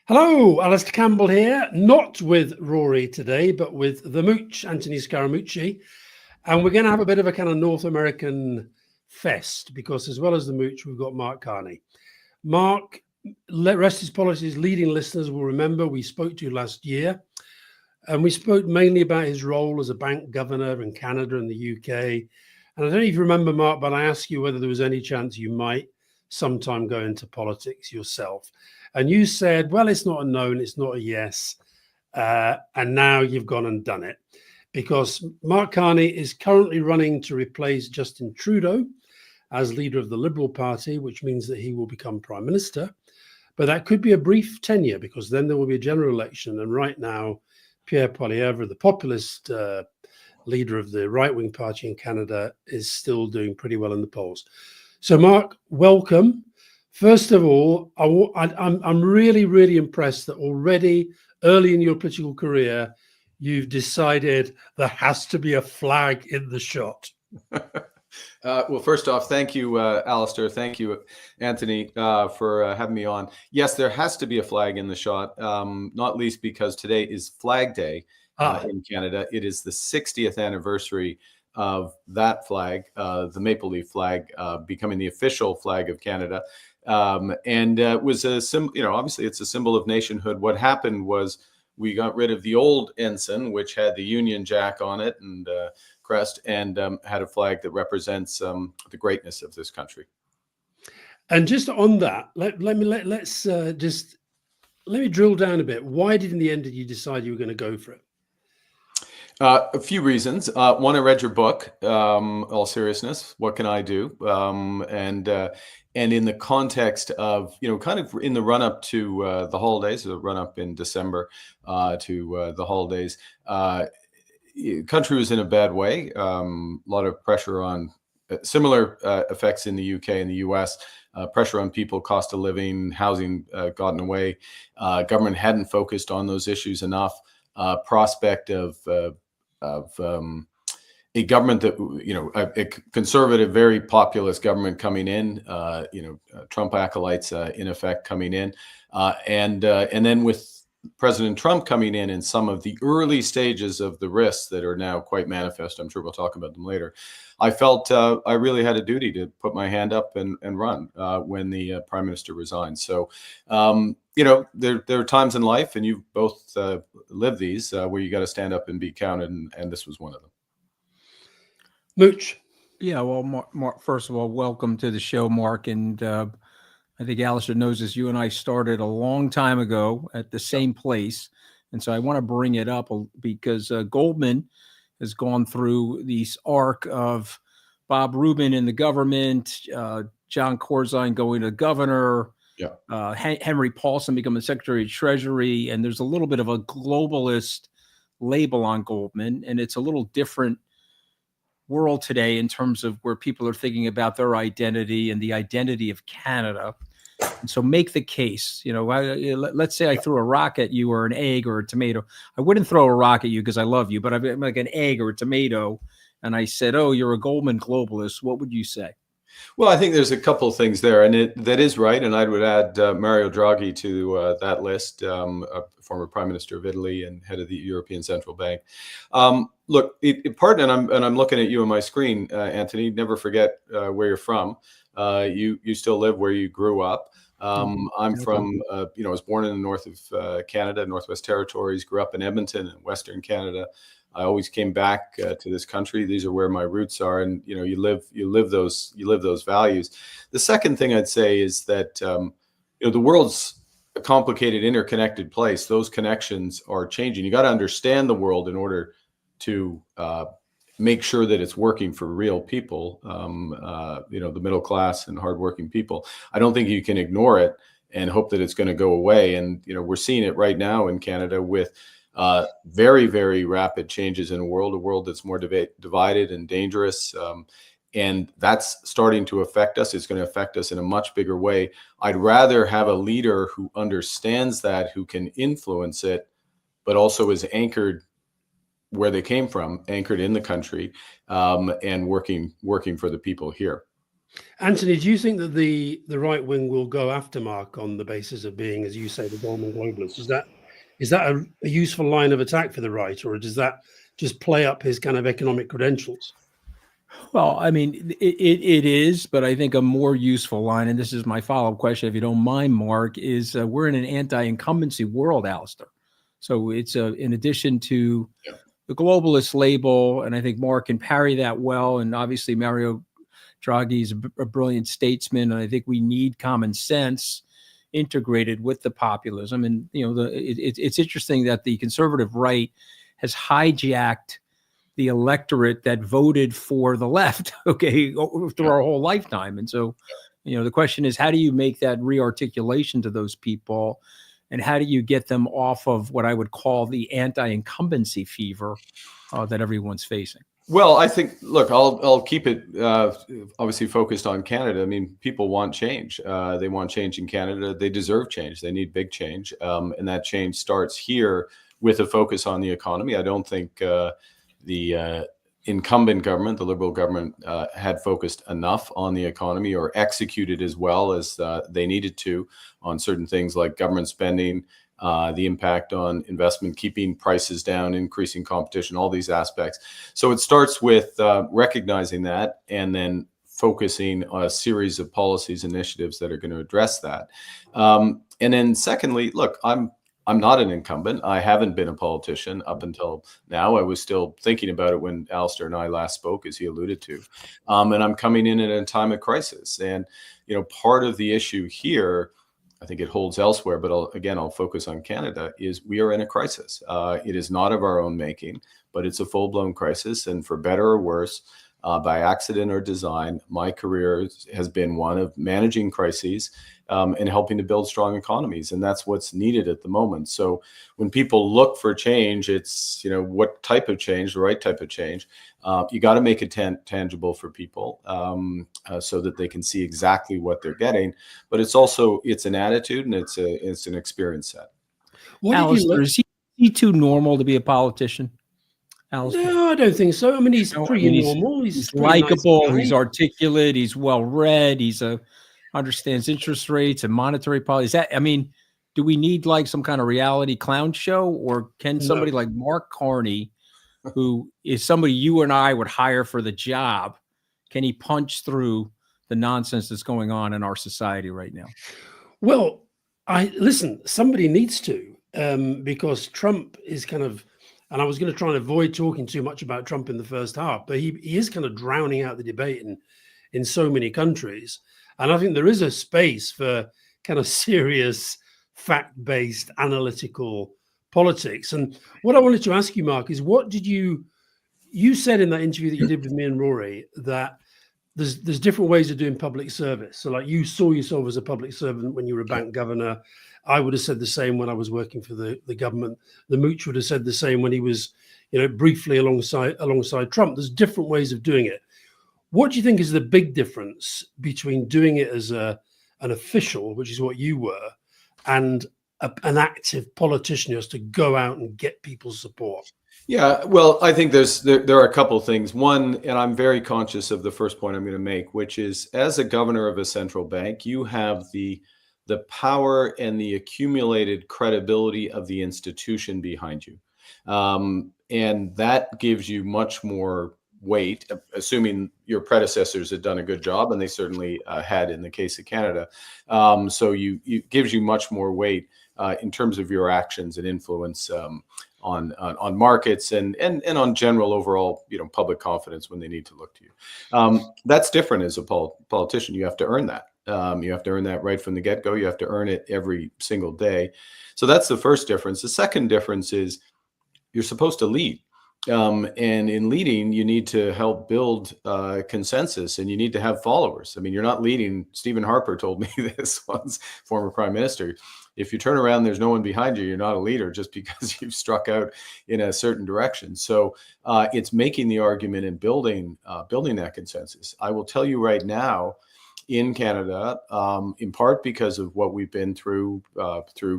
Hello, Alastair Campbell here, not with Rory today, but with the Mooch, Anthony Scaramucci. And we're going to have a bit of a kind of North American fest because as well as the Mooch, we've got Mark Carney. Mark, rest his policies, leading listeners will remember we spoke to you last year. And we spoke mainly about his role as a bank governor in Canada and the UK. And I don't know if you remember, Mark, but I asked you whether there was any chance you might sometime go into politics yourself. And you said, well, it's not a known, it's not a yes. And now you've gone and done it. Because Mark Carney is currently running to replace Justin Trudeau as leader of the Liberal Party, which means that he will become Prime Minister. But that could be a brief tenure because then there will be a general election. And right now, Pierre Poilievre, the populist leader of the right-wing party in Canada, is still doing pretty well in the polls. So, Mark, welcome. First of all, I'm really, really impressed that already early in your political career, you've decided there has to be a flag in the shot. Well, first off, thank you, Alastair. Thank you, Anthony, for having me on. Yes, there has to be a flag in the shot, not least because today is Flag Day in Canada. It is the 60th anniversary of that flag, the maple leaf flag, becoming the official flag of Canada. And it was a symbol, obviously it's a symbol of nationhood. What happened was we got rid of the old ensign, which had the Union Jack on it and crest, and had a flag that represents the greatness of this country. And just on that, let me drill down a bit. Why did in the end did you decide you were going to go for it? A few reasons. One, I read your book, all seriousness, what can I do? And in the context of, kind of in the run up to the holidays, the run up in December to the holidays, country was in a bad way. A lot of pressure on similar effects in the UK and the US, pressure on people, cost of living, housing gotten away. Government hadn't focused on those issues enough. Prospect of a government that, a conservative, very populist government coming in, Trump acolytes in effect coming in. And then with President Trump coming in and some of the early stages of the risks that are now quite manifest, I'm sure we'll talk about them later, I felt I really had a duty to put my hand up and run when the Prime Minister resigned. So, there are times in life, and you've both lived these, where you got to stand up and be counted, and this was one of them. Mooch. Yeah, well, Mark, first of all, welcome to the show, Mark. And I think Alastair knows this. You and I started a long time ago at the same place. And so I want to bring it up because Goldman has gone through this arc of Bob Rubin in the government, John Corzine going to governor, Henry Paulson becoming Secretary of Treasury. And there's a little bit of a globalist label on Goldman. And it's a little different world today in terms of where people are thinking about their identity and the identity of Canada. And so make the case, let's say I threw a rock at you or an egg or a tomato. I wouldn't throw a rock at you because I love you, but I'm like an egg or a tomato. And I said, oh, you're a Goldman globalist. What would you say? Well, I think there's a couple of things there, and that is right. And I would add Mario Draghi to that list, a former Prime Minister of Italy and head of the European Central Bank. Look, I'm looking at you on my screen, Anthony. Never forget where you're from. You still live where you grew up. I'm from, I was born in the north of Canada, Northwest Territories. Grew up in Edmonton in Western Canada. I always came back to this country. These are where my roots are, and you live those values. The second thing I'd say is that the world's a complicated, interconnected place. Those connections are changing. You got to understand the world in order to make sure that it's working for real people. The middle class and hardworking people. I don't think you can ignore it and hope that it's going to go away. And we're seeing it right now in Canada with very, very rapid changes in a world that's more divided and dangerous. And that's starting to affect us. It's going to affect us in a much bigger way. I'd rather have a leader who understands that, who can influence it, but also is anchored where they came from, anchored in the country, and working for the people here. Anthony, do you think that the right wing will go after Mark on the basis of being, as you say, the Goldman globalist? Is that a useful line of attack for the right, or does that just play up his kind of economic credentials? Well, I mean, it is, but I think a more useful line, and this is my follow-up question, if you don't mind, Mark, is we're in an anti-incumbency world, Alastair. So it's in addition to the globalist label, and I think Mark can parry that well, and obviously Mario Draghi is a brilliant statesman, and I think we need common sense integrated with the populism. And it's interesting that the conservative right has hijacked the electorate that voted for the left, through our whole lifetime. And so, the question is, how do you make that rearticulation to those people? And how do you get them off of what I would call the anti-incumbency fever that everyone's facing? Well, I think, look, I'll keep it obviously focused on Canada. I mean, people want change. They want change in Canada. They deserve change. They need big change. And that change starts here with a focus on the economy. I don't think the incumbent government, the Liberal government, had focused enough on the economy or executed as well as they needed to on certain things like government spending, the impact on investment, keeping prices down, increasing competition, all these aspects. So it starts with recognizing that and then focusing on a series of policies, initiatives that are going to address that. And then secondly, look, I'm not an incumbent. I haven't been a politician up until now. I was still thinking about it when Alastair and I last spoke, as he alluded to. And I'm coming in at a time of crisis. And, part of the issue here, I think it holds elsewhere, but I'll focus on Canada, is we are in a crisis. It is not of our own making, but it's a full-blown crisis. And for better or worse, by accident or design, my career has been one of managing crises and helping to build strong economies. And that's what's needed at the moment. So when people look for change, it's, what type of change, the right type of change. You got to make it tangible for people so that they can see exactly what they're getting. But it's an attitude and it's an experience set. Alastair, is he too normal to be a politician? Alastair? No, I don't think so. I mean, he's pretty normal. He's likable. Nice, he's articulate. He's well read. He's understands interest rates and monetary policy. Do we need like some kind of reality clown show, or can somebody like Mark Carney, who is somebody you and I would hire for the job, can he punch through the nonsense that's going on in our society right now? Well, somebody needs to, because Trump is kind of, and I was going to try and avoid talking too much about Trump in the first half, but he is kind of drowning out the debate in so many countries. And I think there is a space for kind of serious, fact-based, analytical politics. And what I wanted to ask you, Mark, is what did you said in that interview that you did with me and Rory that there's different ways of doing public service. So like you saw yourself as a public servant when you were a bank governor. I would have said the same when I was working for the government. The Mooch would have said the same when he was, briefly alongside Trump. There's different ways of doing it. What do you think is the big difference between doing it as an official, which is what you were, and an active politician who has to go out and get people's support? Yeah, well, I think there are a couple of things. One, and I'm very conscious of the first point I'm going to make, which is as a governor of a central bank, you have the power and the accumulated credibility of the institution behind you. And that gives you much more weight, assuming your predecessors had done a good job, and they certainly had in the case of Canada. So it gives you much more weight in terms of your actions and influence on markets and on general overall public confidence when they need to look to you. That's different as a politician. You have to earn that. You have to earn that right from the get-go. You have to earn it every single day. So that's the first difference. The second difference is you're supposed to lead. And in leading, you need to help build consensus, and you need to have followers. I mean, you're not leading. Stephen Harper told me this once, former prime minister. If you turn around, there's no one behind you, you're not a leader just because you've struck out in a certain direction. So it's making the argument and building that consensus. I will tell you right now, in Canada, in part because of what we've been through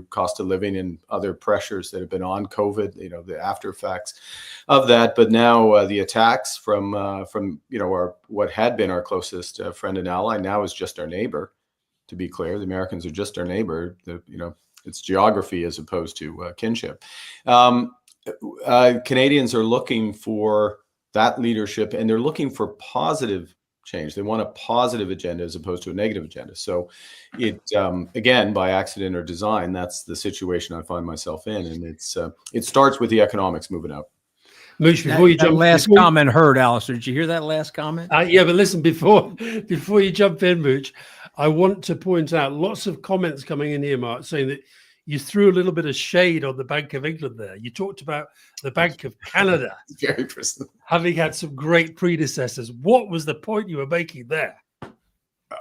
cost of living and other pressures that have been on COVID, the after effects of that. But now the attacks from what had been our closest friend and ally now is just our neighbor. To be clear, the Americans are just our neighbor. It's geography as opposed to kinship. Canadians are looking for that leadership, and they're looking for positive change. They want a positive agenda as opposed to a negative agenda. So it, again, by accident or design, that's the situation I find myself in. And it starts with the economics moving out. Mooch, before you jump, last comment heard, Alastair. Did you hear that last comment? Yeah, but listen, before you jump in, Mooch, I want to point out lots of comments coming in here, Mark, saying that you threw a little bit of shade on the Bank of England there. You talked about the Bank of Canada Very personal. having had some great predecessors. What was the point you were making there?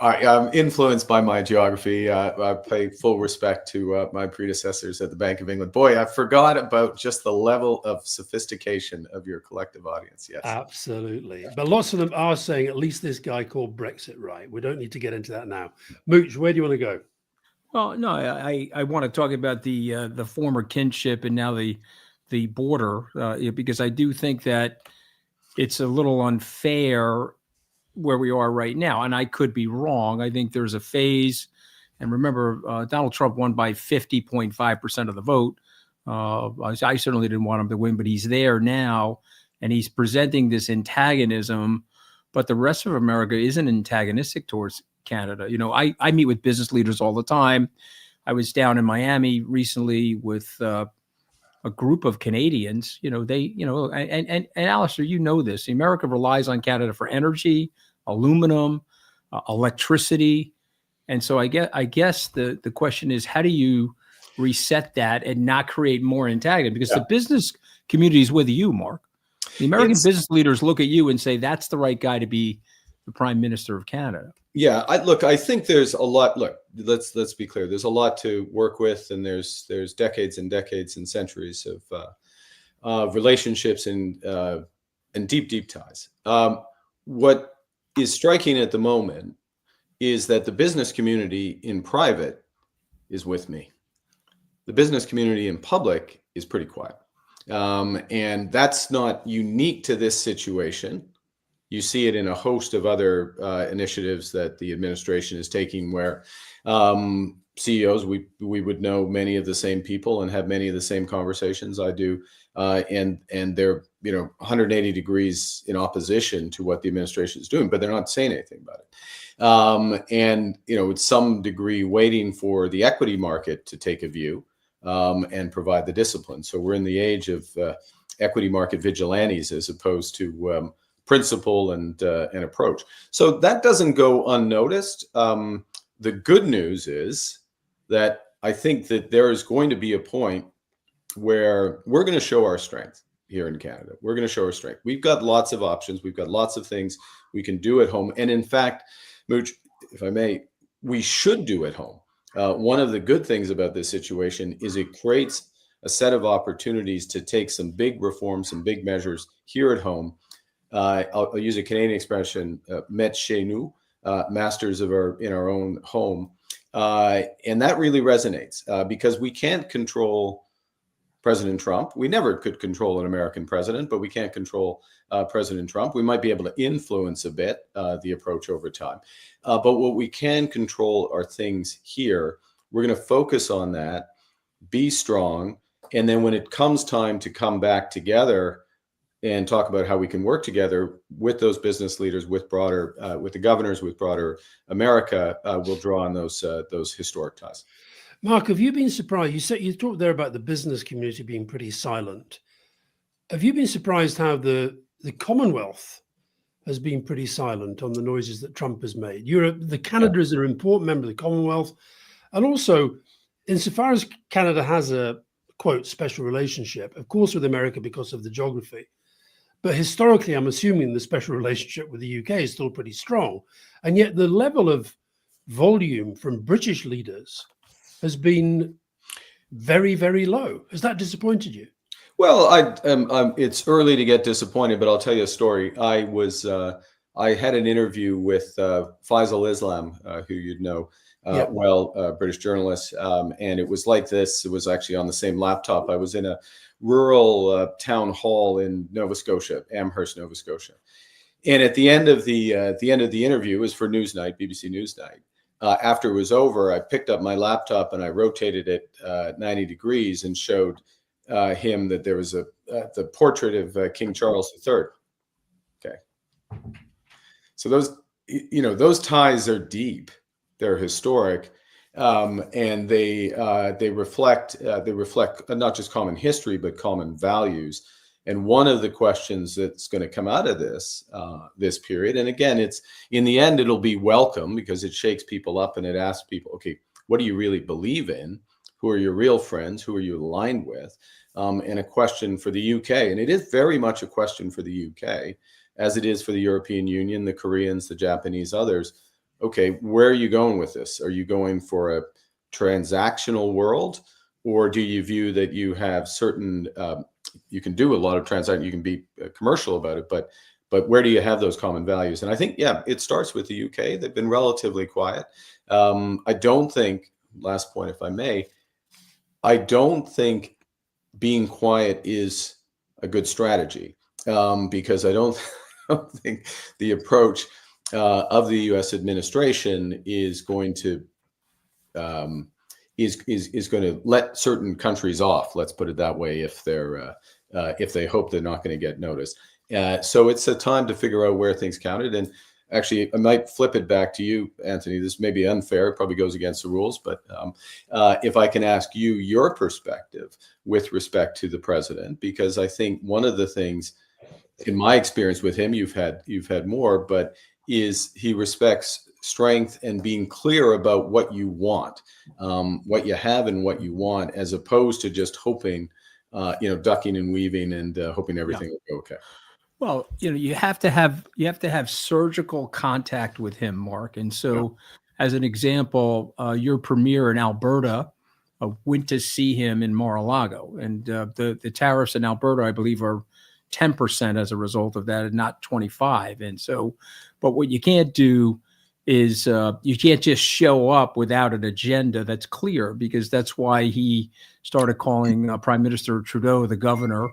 I'm influenced by my geography. I pay full respect to my predecessors at the Bank of England. Boy, I forgot about just the level of sophistication of your collective audience. Yes, absolutely. But lots of them are saying at least this guy called Brexit right. We don't need to get into that now. Mooch, where do you want to go? Well, no, I want to talk about the former kinship and now the border, because I do think that it's a little unfair where we are right now. And I could be wrong. I think there's a phase. And remember, Donald Trump won by 50.5% of the vote. I certainly didn't want him to win, but he's there now. And he's presenting this antagonism. But the rest of America isn't antagonistic towards Canada. I meet with business leaders all the time. I was down in Miami recently with a group of Canadians. And Alastair, this. America relies on Canada for energy, aluminum, electricity. And so I guess the question is, how do you reset that and not create more antagonism? Because the business community is with you, Mark. The American business leaders look at you and say, that's the right guy to be the Prime Minister of Canada. Yeah, I think there's a lot. Look, let's be clear. There's a lot to work with, and there's decades and decades and centuries of relationships and deep ties. What is striking at the moment is that the business community in private is with me. The business community in public is pretty quiet, and that's not unique to this situation. You see it in a host of other initiatives that the administration is taking, where CEOs, we would know many of the same people and have many of the same conversations I do, and they're 180 degrees in opposition to what the administration is doing, but they're not saying anything about it. And with some degree waiting for the equity market to take a view and provide the discipline. So we're in the age of equity market vigilantes as opposed to principle and approach. So that doesn't go unnoticed. The good news is that I think that there is going to be a point where we're going to show our strength here in Canada. We're going to show our strength. We've got lots of options. We've got lots of things we can do at home. And in fact, Mooch, if I may, we should do at home. One of the good things about this situation is it creates a set of opportunities to take some big reforms, some big measures here at home. I'll use a Canadian expression, mettre chez nous, masters in our own home. And that really resonates because we can't control President Trump. We never could control an American president, but we can't control President Trump. We might be able to influence a bit the approach over time. But what we can control are things here. We're going to focus on that, be strong. And then when it comes time to come back together and talk about how we can work together with those business leaders, with the governors, with broader America, we'll draw on those historic ties. Mark, have you been surprised? You talked there about the business community being pretty silent. Have you been surprised how the Commonwealth has been pretty silent on the noises that Trump has made? Canada is an important member of the Commonwealth. And also, insofar as Canada has a, quote, special relationship, of course, with America because of the geography. But historically, I'm assuming the special relationship with the UK is still pretty strong. And yet the level of volume from British leaders has been very, very low. Has that disappointed you? Well, it's early to get disappointed, but I'll tell you a story. I I had an interview with Faisal Islam, who you'd know British journalist, and it was like this. It was actually on the same laptop. I was in a rural town hall in Nova Scotia, Amherst, Nova Scotia, and at the end of the interview, it was for Newsnight, BBC Newsnight. After it was over, I picked up my laptop and I rotated it 90 degrees and showed him that there was the portrait of King Charles III. Okay, so those ties are deep, they're historic, and they reflect not just common history but common values. And one of the questions that's going to come out of this period, and again, it's in the end, it'll be welcome because it shakes people up and it asks people, okay, what do you really believe in? Who are your real friends? Who are you aligned with? And a question for the UK, and it is very much a question for the UK, as it is for the European Union, the Koreans, the Japanese, others. Okay, where are you going with this? Are you going for a transactional world, or do you view that you have certain you can do a lot of transaction, you can be commercial about it, but where do you have those common values? And I think, it starts with the UK. They've been relatively quiet. I don't think, last point, if I may, I don't think being quiet is a good strategy, because I don't think the approach of the U.S. administration is going to is going to let certain countries off. Let's put it that way. If they hope they're not going to get noticed, so it's a time to figure out where things counted. And actually, I might flip it back to you, Anthony. This may be unfair. It probably goes against the rules, but if I can ask you your perspective with respect to the president, because I think one of the things, in my experience with him, you've had more, but is he respects strength and being clear about what you want, what you have and what you want, as opposed to just hoping, ducking and weaving and hoping everything will go okay. Well, you have to have surgical contact with him, Mark. And so, as an example, your premier in Alberta went to see him in Mar-a-Lago, and the tariffs in Alberta, I believe, are 10% as a result of that, and not 25. And so, but what you can't do is you can't just show up without an agenda that's clear, because that's why he started calling Prime Minister Trudeau the governor.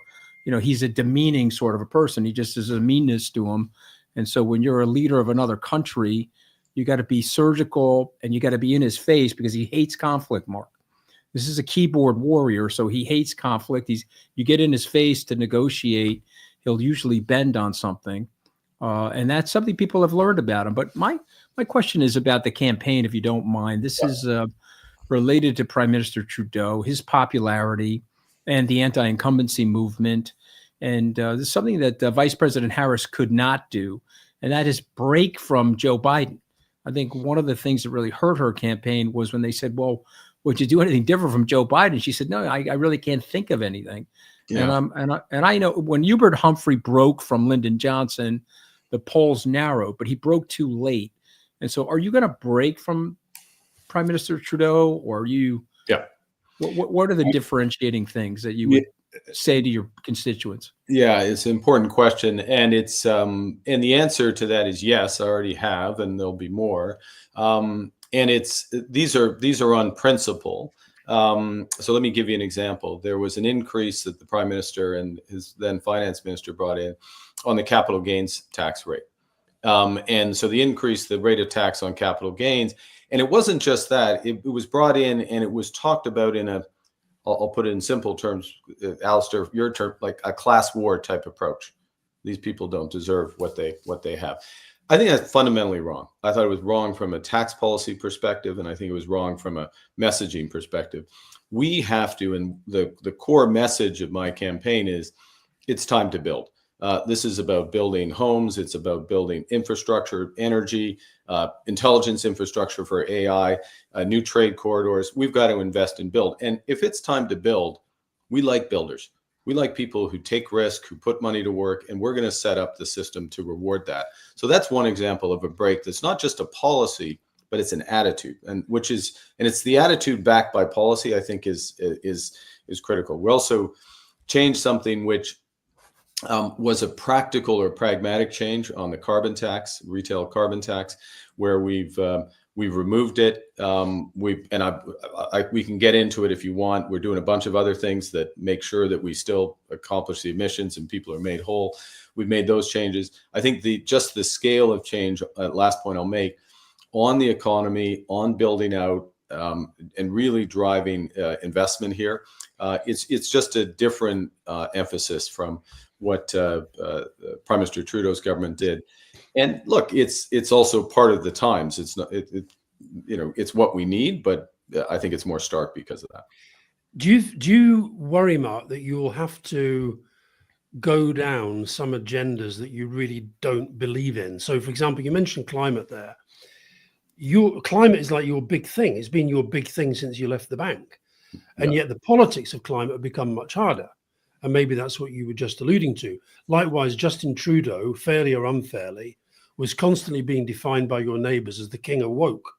He's a demeaning sort of a person. He just has a meanness to him. And so when you're a leader of another country, you got to be surgical and you got to be in his face, because he hates conflict, Mark. This is a keyboard warrior, so he hates conflict. You get in his face to negotiate, he'll usually bend on something. And that's something people have learned about him. But my question is about the campaign, if you don't mind. This is related to Prime Minister Trudeau, his popularity, and the anti-incumbency movement. And this is something that Vice President Harris could not do, and that is break from Joe Biden. I think one of the things that really hurt her campaign was when they said, well, would you do anything different from Joe Biden? She said, no, I really can't think of anything. Yeah. And I know when Hubert Humphrey broke from Lyndon Johnson, the polls narrowed, but he broke too late. And so are you going to break from Prime Minister Trudeau, or are you? Yeah. What are the differentiating things that you would say to your constituents? Yeah, it's an important question. And it's and the answer to that is yes, I already have, and there'll be more. And these are on principle. So let me give you an example. There was an increase that the Prime Minister and his then Finance Minister brought in on the capital gains tax rate. And so the rate of tax on capital gains, and it wasn't just that, it was brought in and it was talked about in I'll put it in simple terms, Alastair, your term, like a class war type approach. These people don't deserve what they have. I think that's fundamentally wrong. I thought it was wrong from a tax policy perspective, and I think it was wrong from a messaging perspective. We have to, and the core message of my campaign is, it's time to build. This is about building homes. It's about building infrastructure, energy, intelligence infrastructure for AI, new trade corridors. We've got to invest and build. And if it's time to build, we like builders. We like people who take risk, who put money to work, and we're going to set up the system to reward that. So that's one example of a break that's not just a policy, but it's an attitude, and it's the attitude backed by policy, I think is critical. We also changed something which was a practical or pragmatic change on the carbon tax, retail carbon tax, where we've removed it. We can get into it if you want. We're doing a bunch of other things that make sure that we still accomplish the emissions and people are made whole. We've made those changes. I think just the scale of change, last point I'll make, on the economy, on building out and really driving investment here, it's just a different emphasis from what Prime Minister Trudeau's government did. And look, it's also part of the times. It's not, it's what we need, but I think it's more stark because of that. Do you worry, Mark, that you will have to go down some agendas that you really don't believe in? So, for example, you mentioned climate there. Your climate is like your big thing. It's been your big thing since you left the bank. And yet the politics of climate have become much harder. And maybe that's what you were just alluding to. Likewise, Justin Trudeau, fairly or unfairly, was constantly being defined by your neighbors as the king of woke.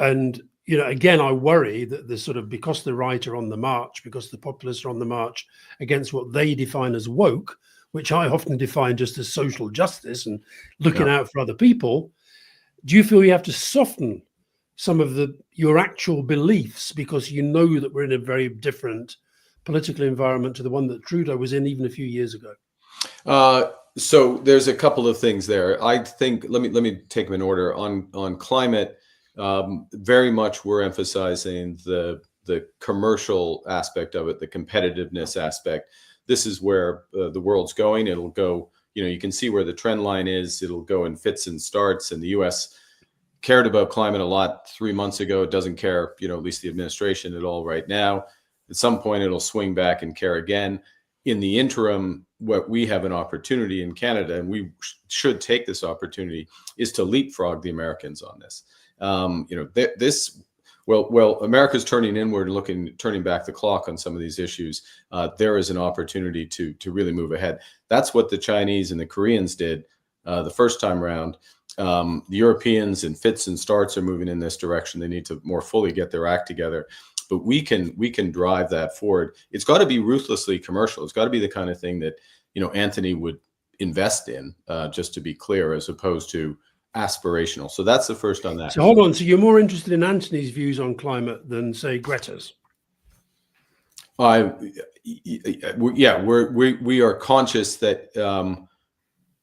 And, again, I worry that the sort of, because the right are on the march, because the populists are on the march against what they define as woke, which I often define just as social justice and looking out for other people. Do you feel you have to soften some of your actual beliefs because you know that we're in a very different political environment to the one that Trudeau was in even a few years ago? So there's a couple of things there. I think let me take them in order. On climate, very much we're emphasizing the commercial aspect of it, the competitiveness aspect. This is where the world's going. It'll go. You can see where the trend line is. It'll go in fits and starts. And the U.S. cared about climate a lot 3 months ago. It doesn't care, at least the administration at all right now. At some point, it'll swing back and care again. In the interim, what we have an opportunity in Canada, and we should take this opportunity, is to leapfrog the Americans on this. Well, America's turning inward and turning back the clock on some of these issues. There is an opportunity to really move ahead. That's what the Chinese and the Koreans did the first time around. The Europeans in fits and starts are moving in this direction. They need to more fully get their act together. But we can drive that forward. It's got to be ruthlessly commercial. It's got to be the kind of thing that Anthony would invest in, just to be clear, as opposed to aspirational. So that's the first on that. So hold on. So you're more interested in Anthony's views on climate than, say, Greta's? We are conscious that.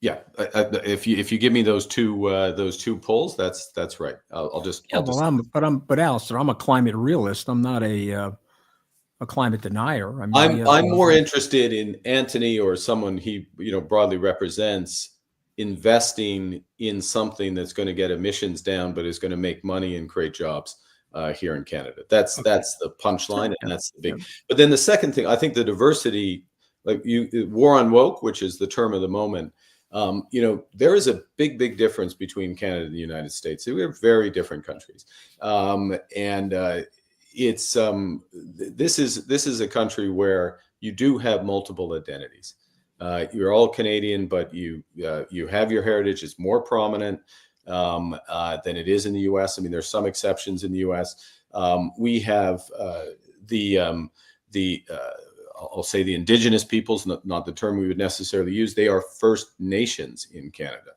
If you give me those two polls, that's right. But Alastair, I'm a climate realist. I'm not a climate denier. I'm more interested in Anthony or someone he broadly represents investing in something that's going to get emissions down, but is going to make money and create jobs here in Canada. That's the punchline, and that's the big. But then the second thing, I think the diversity, war on woke, which is the term of the moment. There is a big difference between Canada and the United States. We are very different countries, this is a country where you do have multiple identities. You're all Canadian, but you have your heritage. It's more prominent than it is in the U.S. I mean, there's some exceptions in the U.S. We have I'll say the Indigenous peoples, not the term we would necessarily use. They are First Nations in Canada.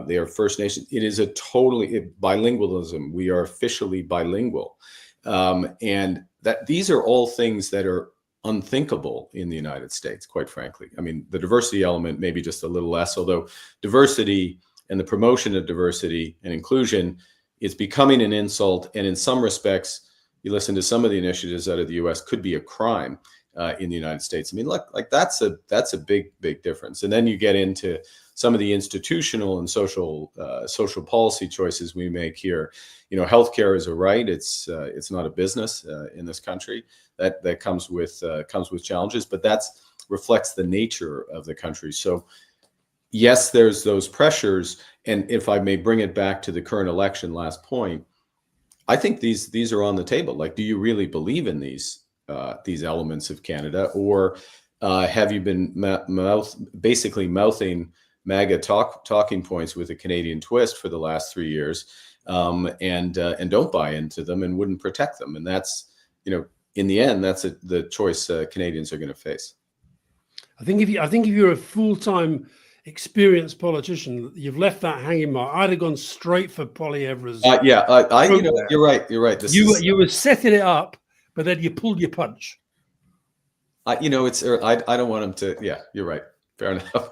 They are First Nations. It is a totally bilingualism. We are officially bilingual. And that these are all things that are unthinkable in the United States, quite frankly. I mean, the diversity element, maybe just a little less, although diversity and the promotion of diversity and inclusion is becoming an insult. And in some respects, you listen to some of the initiatives out of the US, could be a crime in the United States. I mean, look, that's a big difference. And then you get into some of the institutional and social policy choices we make here. Healthcare is a right. It's not a business in this country. That comes with challenges, but that reflects the nature of the country. So yes, there's those pressures. And if I may bring it back to the current election, last point, I think these are on the table. Like, do you really believe in these elements of Canada, or have you been basically mouthing MAGA talking points with a Canadian twist for the last 3 years, and don't buy into them and wouldn't protect them? And that's, in the end, that's the choice Canadians are going to face. I think if you're a full-time experienced politician, you've left that hanging mark. I'd have gone straight for Poilievre's. You know, you're right. You're right. You were setting it up, but then you pulled your punch. You know, I don't want him to. Yeah, you're right. Fair enough.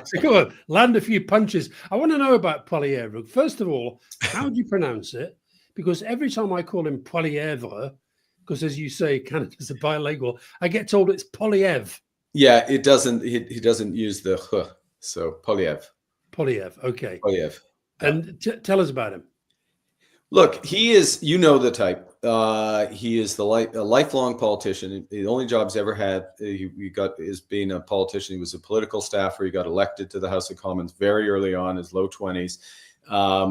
So come on, land a few punches. I want to know about Poilievre. First of all, how do you pronounce it? Because every time I call him Poilievre, because as you say, Canada's a bilingual, I get told it's Poilievre. Yeah, it doesn't. He doesn't use the h. So Poilievre. Poilievre. Okay. Poilievre. And tell us about him. Look, he is. You know the type. He is a lifelong politician. The only job he's ever had he got is being a politician. He was a political staffer. He got elected to the House of Commons very early on, his low 20s.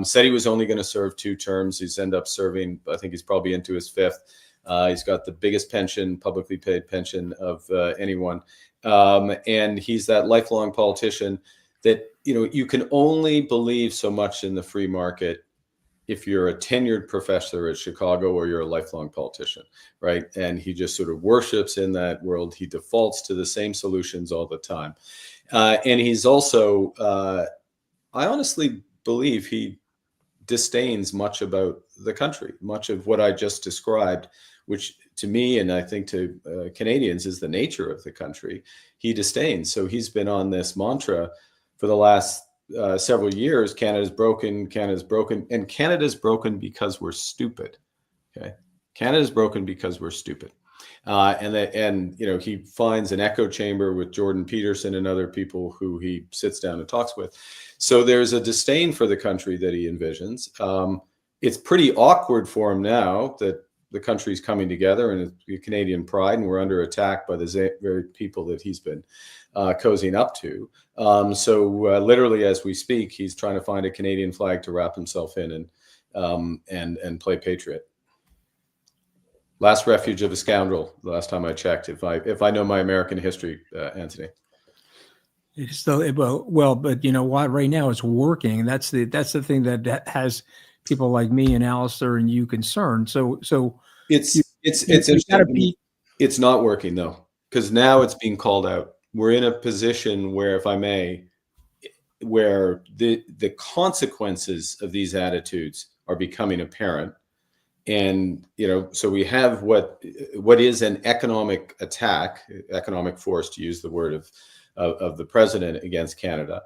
Said he was only going to serve 2 terms. He's ended up serving. I think he's probably into his 5th. He's got the biggest pension, publicly paid pension of anyone. And he's that lifelong politician that, you know, you can only believe so much in the free market if you're a tenured professor at Chicago or you're a lifelong politician, right? And he just sort of worships in that world. He defaults to the same solutions all the time. And he's also, I honestly believe he disdains much about the country, much of what I just described, which to me, and I think to Canadians, is the nature of the country. He disdains. So he's been on this mantra for the last several years. Canada's broken, and Canada's broken because we're stupid. Okay, Canada's broken because we're stupid. And you know, he finds an echo chamber with Jordan Peterson and other people who he sits down and talks with. So there's a disdain for the country that he envisions. It's pretty awkward for him now that the country's coming together and it's Canadian pride, and we're under attack by the very people that he's been cozying up to. So literally, as we speak, he's trying to find a Canadian flag to wrap himself in and play patriot. Last refuge of a scoundrel. The last time I checked, if I know my American history, Anthony. It's the, well, but you know what? Right now it's working. That's the thing that has people like me and Alastair and you concerned. So it's not working though, because now it's being called out. We're in a position where, if I may, where the consequences of these attitudes are becoming apparent. And, you know, so we have what is an economic attack, economic force, to use the word of the president against Canada,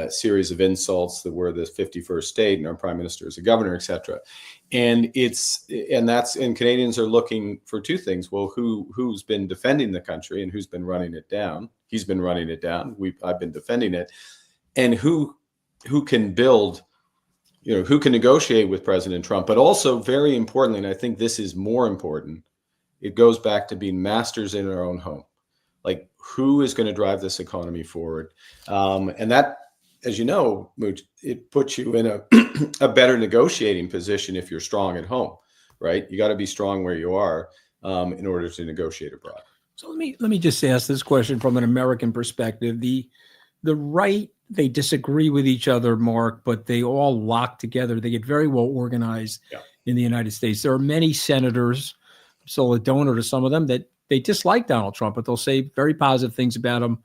series of insults that we're the 51st state and our prime minister is a governor, etc. And Canadians are looking for 2 things. Well, who's been defending the country and who's been running it down? He's been running it down. I've been defending it. And who can build, you know, who can negotiate with President Trump, but also very importantly, and I think this is more important, it goes back to being masters in our own home. Like, who is going to drive this economy forward? And that, as you know, Mooch, it puts you in a better negotiating position if you're strong at home, right? You got to be strong where you are in order to negotiate abroad. So let me just ask this question from an American perspective. The right, they disagree with each other, Mark, but they all lock together. They get very well organized in the United States. There are many senators, still a donor to some of them, that they dislike Donald Trump, but they'll say very positive things about him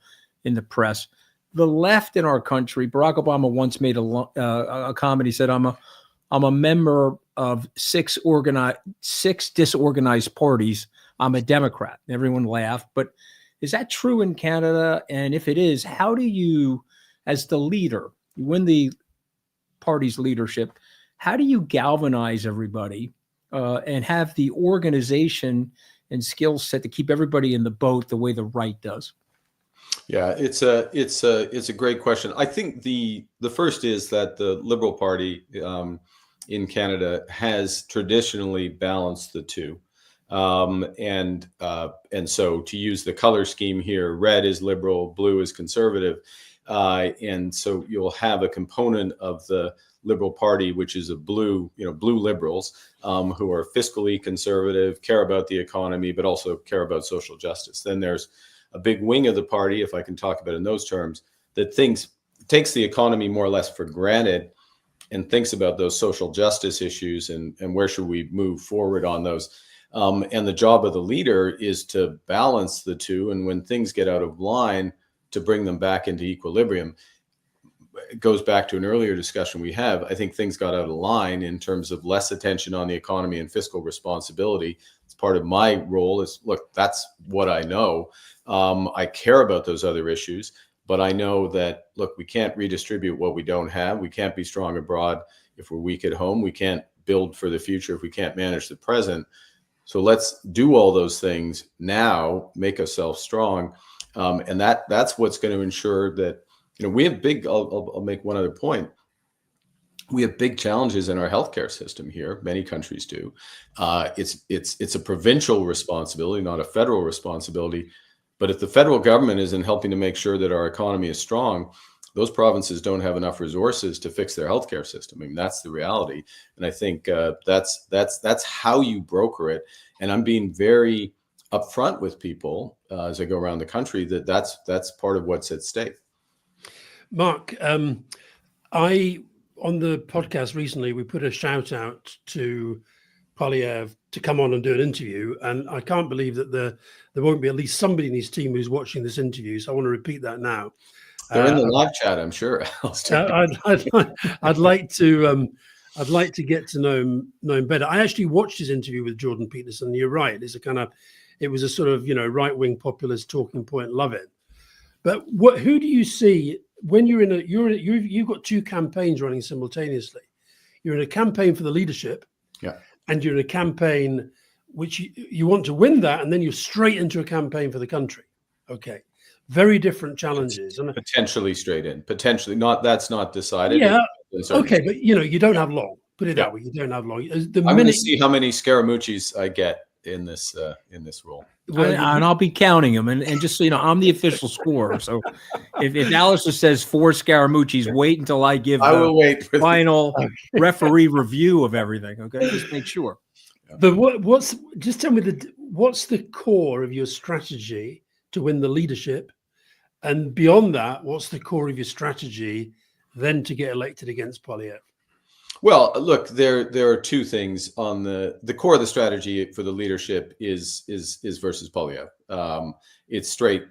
in the press. The left in our country, Barack Obama once made a comment. He said, I'm a member of 6 disorganized parties. I'm a Democrat. Everyone laughed. But is that true in Canada? And if it is, how do you, as the leader, you win the party's leadership, how do you galvanize everybody and have the organization and skill set to keep everybody in the boat the way the right does? Yeah, it's a great question. I think the first is that the Liberal Party in Canada has traditionally balanced the 2. And so, to use the color scheme here, red is liberal, blue is conservative. And so you'll have a component of the Liberal Party, which is blue liberals who are fiscally conservative, care about the economy, but also care about social justice. Then there's a big wing of the party, if I can talk about it in those terms, that takes the economy more or less for granted and thinks about those social justice issues and where should we move forward on those. And the job of the leader is to balance the two. And when things get out of line, to bring them back into equilibrium. It goes back to an earlier discussion we have. I think things got out of line in terms of less attention on the economy and fiscal responsibility. It's part of my role is, look, that's what I know. I care about those other issues, but I know that, look, we can't redistribute what we don't have. We can't be strong abroad if we're weak at home. We can't build for the future if we can't manage the present. So let's do all those things now, make ourselves strong. And that's what's going to ensure that, we have big, I'll make one other point. We have big challenges in our healthcare system here. Many countries do. It's a provincial responsibility, not a federal responsibility. But if the federal government isn't helping to make sure that our economy is strong, those provinces don't have enough resources to fix their healthcare system. I mean, that's the reality. And I think that's how you broker it. And I'm being very upfront with people as I go around the country that's part of what's at stake. Mark, on the podcast recently, we put a shout out to Polyev to come on and do an interview, and I can't believe that there won't be at least somebody in his team who's watching this interview. So I want to repeat that now. They're in the live chat, I'm sure. I'd like to get to know him better. I actually watched his interview with Jordan Peterson. You're right; it was a sort of right-wing populist talking point. Love it. But who do you see when you've got two campaigns running simultaneously? You're in a campaign for the leadership, yeah, and you're in a campaign which you want to win that, and then you're straight into a campaign for the country. Okay. Very different challenges. And potentially straight in, potentially not. That's not decided. Yeah. Okay, but you don't have long. Put it that way. You don't have long. I'm going to see how many Scaramucci's I get in this role. Well, and I'll be counting them. And just so you know, I'm the official scorer. So if Alastair says 4 Scaramucci's, wait until I give I will wait for final referee review of everything. Okay, just make sure. But just tell me what's the core of your strategy to win the leadership? And beyond that, what's the core of your strategy then to get elected against Polyev? Well, look, there are two things on the core of the strategy for the leadership is versus Polyev. It's straight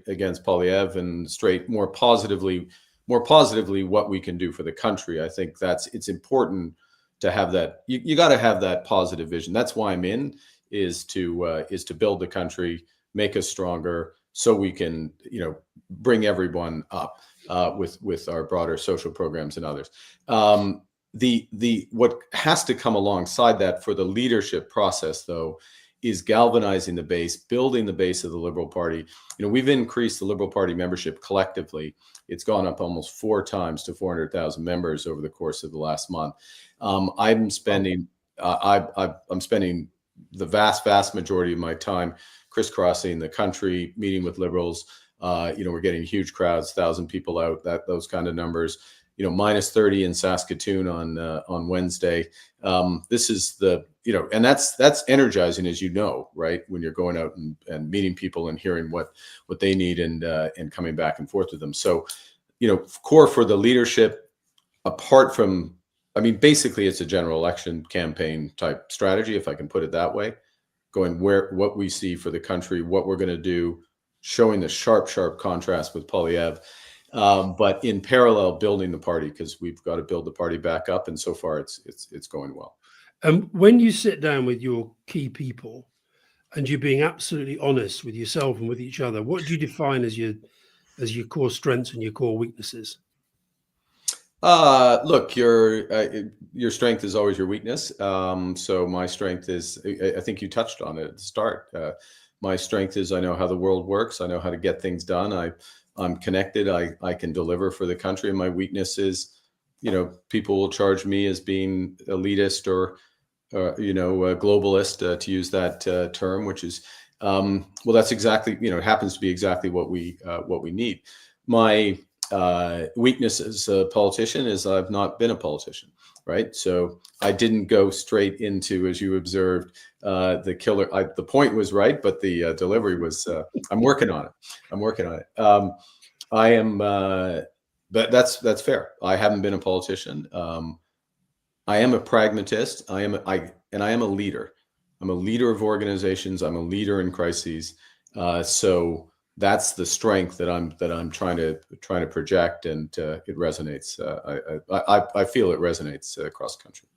against Polyev and straight more positively what we can do for the country. I think it's important to have that. You got to have that positive vision. That's why I'm in is to build the country, make us stronger, so we can, bring everyone up with our broader social programs and others. What has to come alongside that for the leadership process, though, is galvanizing the base, building the base of the Liberal Party. We've increased the Liberal Party membership collectively. It's gone up almost 4 times to 400,000 members over the course of the last month. I'm spending the vast majority of my time crisscrossing the country, meeting with Liberals. We're getting huge crowds, 1,000 people out, those kind of numbers. Minus 30 in Saskatoon on Wednesday. This is and that's energizing, as right? When you're going out and meeting people and hearing what they need and coming back and forth with them. So, core for the leadership, apart from, basically it's a general election campaign type strategy, if I can put it that way, going what we see for the country, what we're going to do, showing the sharp contrast with Polyev. But in parallel, building the party, because we've got to build the party back up, and so far it's going well. When you sit down with your key people, and you're being absolutely honest with yourself and with each other, what do you define as your core strengths and your core weaknesses? Look, your strength is always your weakness. So my strength is, I think you touched on it at the start. My strength is I know how the world works. I know how to get things done. I'm connected. I can deliver for the country. And my weakness is, people will charge me as being elitist or a globalist, to use that term, which is, that's exactly, it happens to be exactly what we need. My weakness as a politician is I've not been a politician, right? So I didn't go straight into, as you observed, the killer. The point was right, but the delivery was. I'm working on it. I am, but that's fair. I haven't been a politician. I am a pragmatist. I am a leader. I'm a leader of organizations. I'm a leader in crises. So that's the strength that I'm trying to project, and it resonates. I feel it resonates across the country.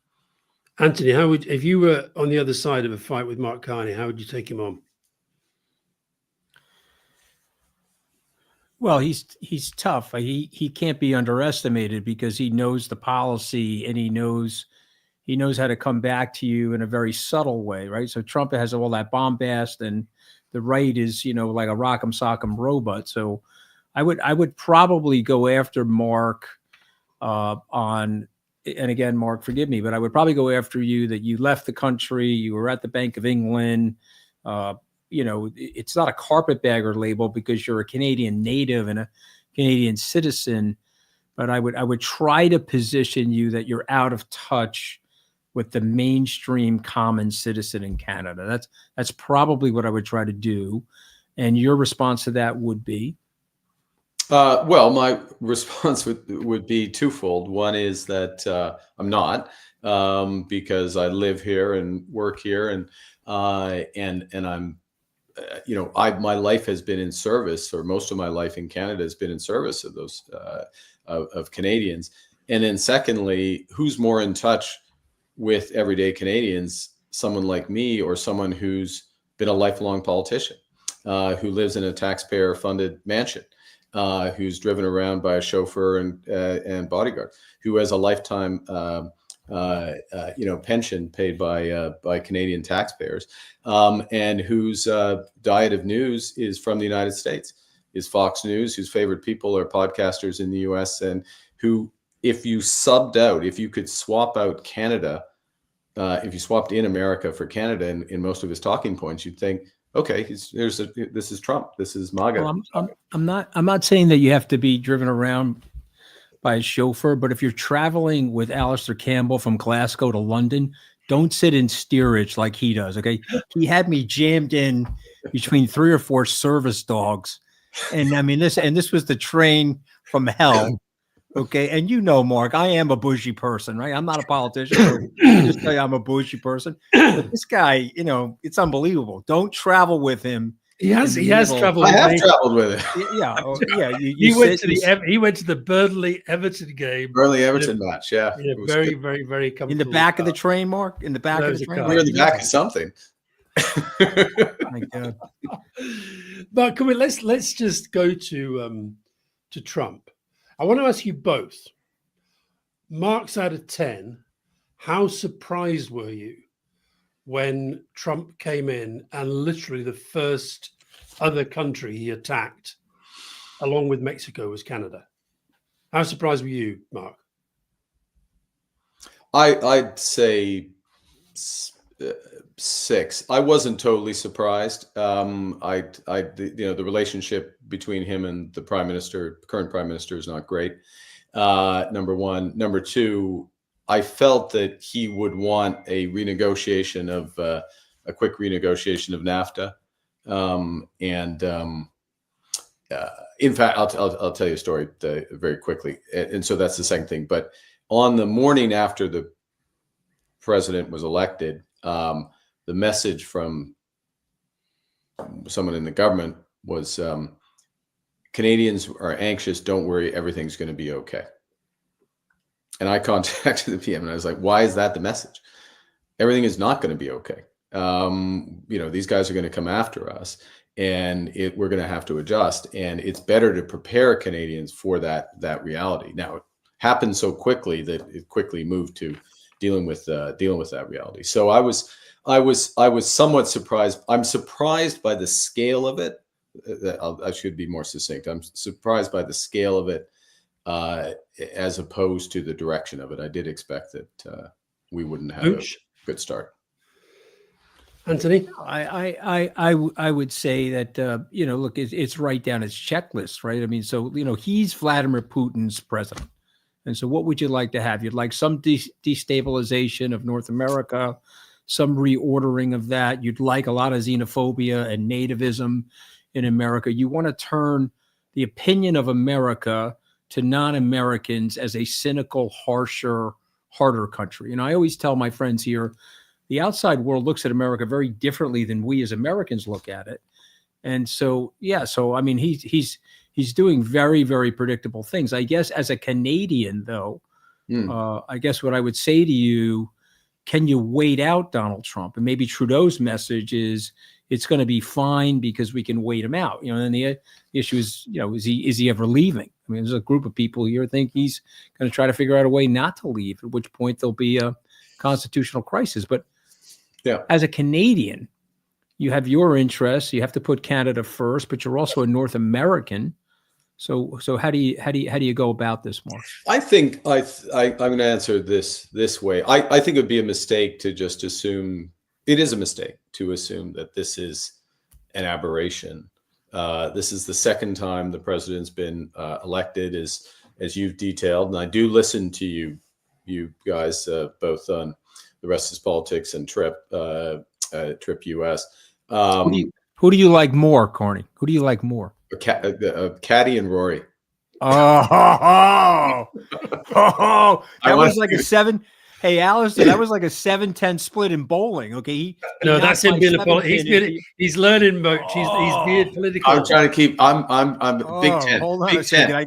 Anthony, how would, if you were on the other side of a fight with Mark Carney, how would you take him on? Well, he's tough. He can't be underestimated because he knows the policy and he knows how to come back to you in a very subtle way, right? So Trump has all that bombast, and the right is, like a rock'em sock'em robot. So I would probably go after Mark on, and again, Mark, forgive me, but I would probably go after you that you left the country, you were at the Bank of England. It's not a carpetbagger label because you're a Canadian native and a Canadian citizen, but I would try to position you that you're out of touch with the mainstream common citizen in Canada. That's probably what I would try to do. And your response to that would be? Well, my response would be twofold. One is that I'm not, because I live here and work here, and I'm, my life has been in service, or most of my life in Canada has been in service of those of Canadians. And then secondly, who's more in touch with everyday Canadians? Someone like me, or someone who's been a lifelong politician, who lives in a taxpayer-funded mansion, who's driven around by a chauffeur and bodyguard, who has a lifetime pension paid by Canadian taxpayers, and whose diet of news is from the United States, is Fox News, whose favorite people are podcasters in the US, and who, if you could swap out Canada, if you swapped in America for Canada in most of his talking points, you'd think, okay, this is Trump, this is MAGA. Well, I'm not saying that you have to be driven around by a chauffeur, but if you're traveling with Alastair Campbell from Glasgow to London, don't sit in steerage like he does. Okay, he had me jammed in between 3 or 4 service dogs, and I mean this was the train from hell. Okay, and Mark, I am a bougie person, right? I'm not a politician. I just tell you, I'm a bougie person. But this guy, it's unbelievable. Don't travel with him. He has traveled. I have traveled with it. Yeah, yeah. He went to the Burnley Everton game. Burnley Everton match. Yeah, very, very, very comfortable. In the back of the train, Mark. In the back of the train. We're in the back of something. Oh my God. But let's just go to Trump. I want to ask you both. Marks out of 10. How surprised were you when Trump came in and literally the first other country he attacked, along with Mexico, was Canada? How surprised were you, Mark? I'd say 6. I wasn't totally surprised. The relationship between him and the current prime minister, is not great. Number one. Number two, I felt that he would want a renegotiation of a quick renegotiation of NAFTA. In fact, I'll tell you a story very quickly. And so that's the second thing. But on the morning after the president was elected, the message from someone in the government was, Canadians are anxious. Don't worry. Everything's going to be okay. And I contacted the PM and I was like, why is that the message? Everything is not going to be okay. These guys are going to come after us, and we're going to have to adjust. And it's better to prepare Canadians for that reality. Now, it happened so quickly that it quickly moved to dealing with that reality. So I was somewhat surprised. I'm surprised by the scale of it. I should be more succinct. I'm surprised by the scale of it, as opposed to the direction of it. I did expect that we wouldn't have a good start. Anthony? I would say that, look, it's right down his checklist, right? I mean, so, he's Vladimir Putin's president. And so what would you like to have? You'd like some destabilization of North America, some reordering of that. You'd like a lot of xenophobia and nativism in America. You want to turn the opinion of America to non-Americans as a cynical, harsher, harder country. I always tell my friends here, the outside world looks at America very differently than we as Americans look at it. And so, yeah, so I mean, he's doing very, very predictable things. I guess as a Canadian, though, I guess what I would say to you, can you wait out Donald Trump? And maybe Trudeau's message is it's going to be fine because we can wait him out. You know, and the issue is, you know, is he ever leaving? I mean, there's a group of people here who think he's going to try to figure out a way not to leave, at which point there'll be a constitutional crisis. But yeah, as a Canadian, you have your interests. You have to put Canada first, but you're also a North American. So how do you go about this, Mark? I think I'm going to answer this way. I think it would be a mistake to just assume. It is a mistake to assume that this is an aberration. This is the second time the president's been elected, as you've detailed, and I do listen to you guys both on The Rest is Politics and Trip US. Who do you like more, Carney? Who do you like more? Caddy and Rory. That was like a 7. Hey, Alistair, that was like a 7-10 split in bowling. Okay, no, that's him being he's learning much. He's being political. I'm trying to keep. I'm Big Ten. Hold on Big a second. Ten. I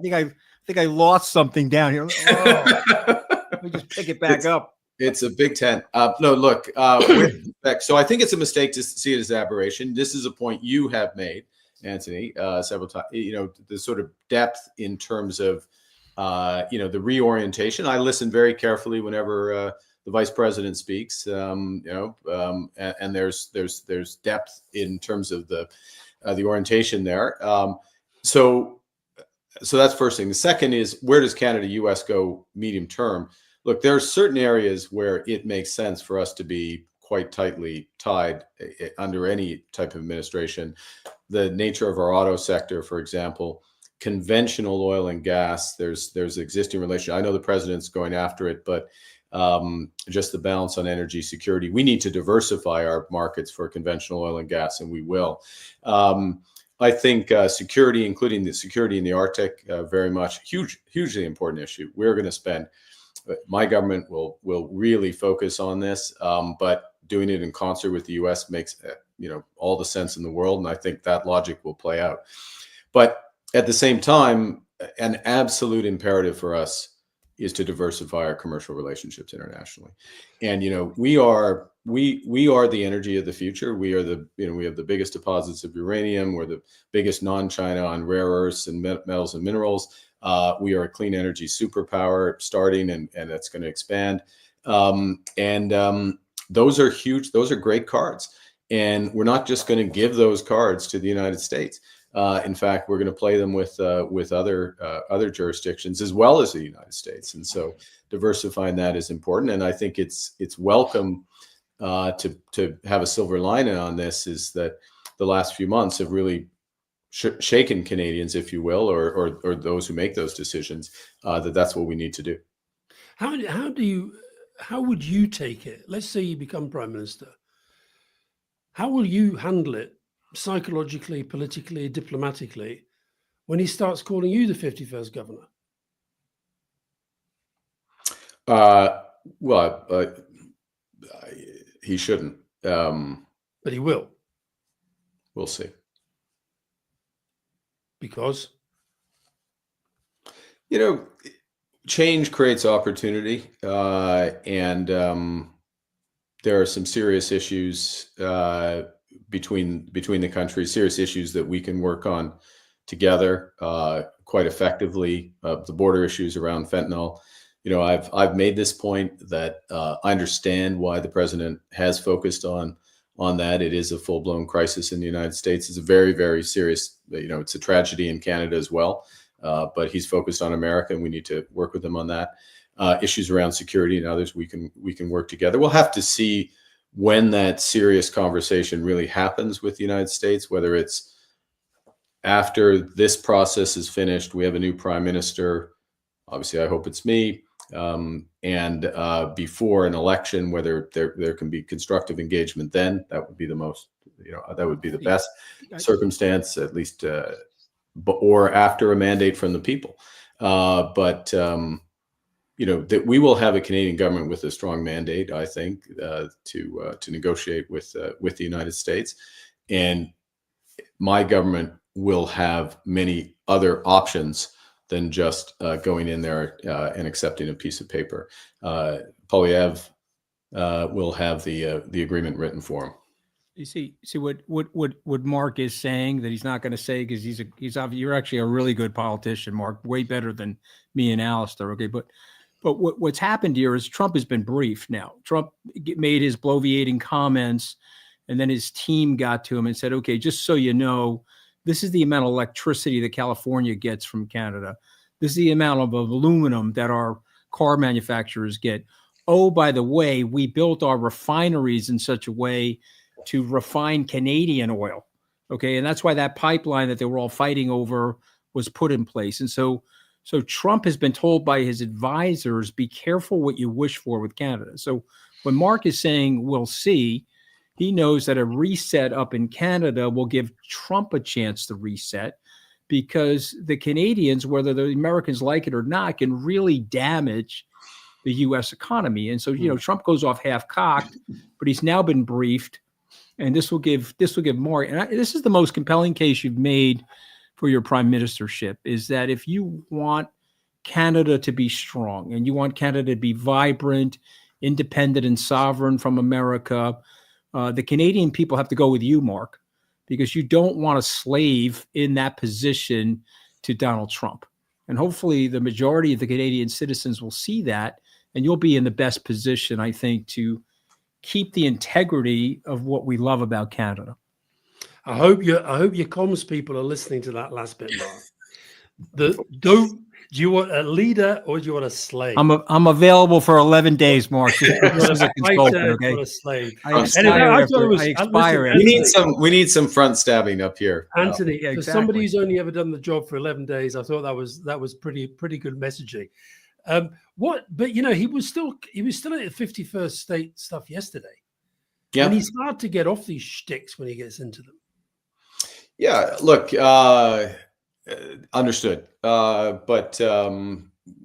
think I lost something down here. Let me just pick it back up. It's a Big Ten. No, look. So I think it's a mistake to see it as aberration. This is a point you have made, Anthony, several times. You know, the sort of depth in terms of the reorientation. I listen very carefully whenever the vice president speaks. And there's depth in terms of the orientation there. So that's first thing. The second is, where does Canada, U.S. go medium term? Look, there are certain areas where it makes sense for us to be quite tightly tied under any type of administration. The nature of our auto sector, for example, conventional oil and gas, there's existing relation. I know the president's going after it, but just the balance on energy security. We need to diversify our markets for conventional oil and gas, and we will. I think security, including the security in the Arctic, very much hugely important issue. We're going to spend. My government will really focus on this, but doing it in concert with the U.S. makes all the sense in the world, and I think that logic will play out. But at the same time, an absolute imperative for us is to diversify our commercial relationships internationally. And we are the energy of the future. We are we have the biggest deposits of uranium. We're the biggest non-China on rare earths and metals and minerals. We are a clean energy superpower starting, and that's going to expand. Those are huge. Those are great cards. And we're not just going to give those cards to the United States. In fact, we're going to play them with other jurisdictions as well as the United States. And so diversifying that is important. And I think it's welcome to have a silver lining on this, is that the last few months have really shaken Canadians, if you will, or those who make those decisions, that's what we need to do. How would you take it? Let's say you become Prime Minister. How will you handle it psychologically, politically, diplomatically, when he starts calling you the 51st governor? He shouldn't. But he will. We'll see. Because? Change creates opportunity, and there are some serious issues between the countries, serious issues that we can work on together quite effectively. The border issues around fentanyl. I've made this point that I understand why the president has focused on that. It is a full-blown crisis in the United States. It's a very, very serious, it's a tragedy in Canada as well. But he's focused on America, and we need to work with him on that. Issues around security and others, we can work together. We'll have to see when that serious conversation really happens with the United States, whether it's after this process is finished, we have a new prime minister. Obviously, I hope it's me. And before an election, whether there can be constructive engagement, then that would be the most, that would be the best circumstance, at least, or after a mandate from the people. But that we will have a Canadian government with a strong mandate, I think, to negotiate with the United States, and my government will have many other options than just going in there and accepting a piece of paper. Poilievre will have the agreement written for him. You see what Mark is saying that he's not going to say, because you're actually a really good politician, Mark, way better than me and Alastair. Okay, but what's happened here is Trump has been briefed now. Trump made his bloviating comments, and then his team got to him and said, okay, just so you know, this is the amount of electricity that California gets from Canada. This is the amount of aluminum that our car manufacturers get. Oh, by the way, we built our refineries in such a way to refine Canadian oil. Okay. And that's why that pipeline that they were all fighting over was put in place. And so Trump has been told by his advisors, be careful what you wish for with Canada. So when Mark is saying we'll see, he knows that a reset up in Canada will give Trump a chance to reset, because the Canadians, whether the Americans like it or not, can really damage the U.S. economy. And so, Trump goes off half-cocked, but he's now been briefed, and this will give Mark, and this is the most compelling case you've made for your prime ministership, is that if you want Canada to be strong and you want Canada to be vibrant, independent, and sovereign from America, the Canadian people have to go with you, Mark, because you don't want a slave in that position to Donald Trump. And hopefully the majority of the Canadian citizens will see that, and you'll be in the best position, I think, to keep the integrity of what we love about Canada. I hope your comms people are listening to that last bit, Mark. Do you want a leader or do you want a slave? I'm available for 11 days, Mark. This is a consultant, okay? A slave. I expire. We need some front stabbing up here, Anthony. Yeah, exactly. For somebody who's only ever done the job for 11 days, I thought that was pretty good messaging. But he was still at the 51st state stuff yesterday. Yeah, and he's hard to get off these shticks when he gets into them. Yeah, look, understood. But